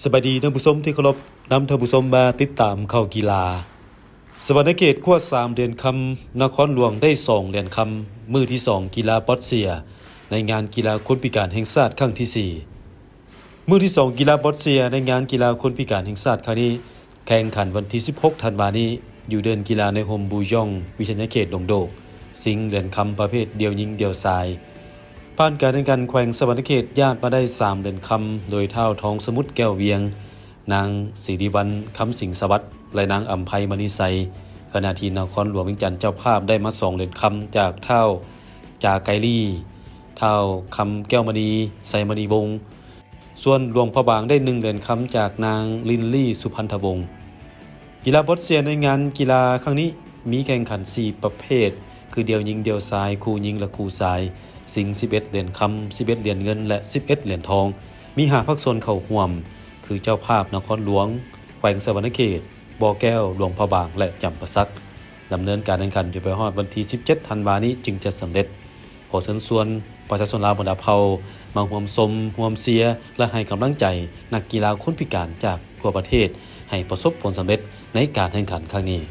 สวัสดีท่านผู้ชมที่เคารพนำท่านผู้ชมมาติดตามข่าวกีฬาสวรรณเขตขั้ว3เดือนคำนครหลวงได้2เหรียญคำมื้อที่2กีฬาบอสเซียในงานกีฬาคนพิการแห่งชาติครั้งที่4มื้อที่2กีฬาบอสเซียในงานกีฬาคนพิการแห่งชาติครั้งนี้แข่งขันวันที่16ธันวาคมนี้อยู่เดินกีฬาในโฮมบูยองวิทยาเขตดงโดกสิงเหรียญคำประเภทเดียวหญิงเดียวชายผ่านการแข่งขันแขวงสวรรณเขตญาติมาได้3เหรียญคำโดยเท่าทองสมุทรแก้วเวียงนางศิริวรรณคำสิงสวัสดิ์และนางอัมภัยมณีไสขณะที่นครหลวงเวียงจันทร์เจ้าภาพได้มา2เหรียญคำจากเท่าจาไกลี่เท่าคำแก้วมณีไสมณีวงศ์ส่วนหลวงพระบางได้1เหรียญคำจากนางลินลี่สุพันธวงศ์กีฬาบอสเซียในงานกีฬาครั้งนี้มีแข่งขัน4ประเภทคือเดี่ยวหญิงเดี่ยวชายคู่หญิงและคู่ชายสิง11เหรียญคำ11เหรียญเงินและ11เหรียญทองมี5ภาคส่วนเข้าร่วมคือเจ้าภาพนครหลวงแขวงสวรรณเขตบ่อแก้วหลวงพระบางและจำปาสักดำเนินการแข่งขันจนไปฮอดวันที่17ธันวาคมนี้จึงจะสำเร็จขอเชิญชวนประชาชนลาวบรรดาเผ่ามาร่วมชมร่วมเชียร์และให้กำลังใจนักกีฬาคนพิการจากทั่วประเทศให้ประสบผลสำเร็จในการแข่งขันครั้งนี้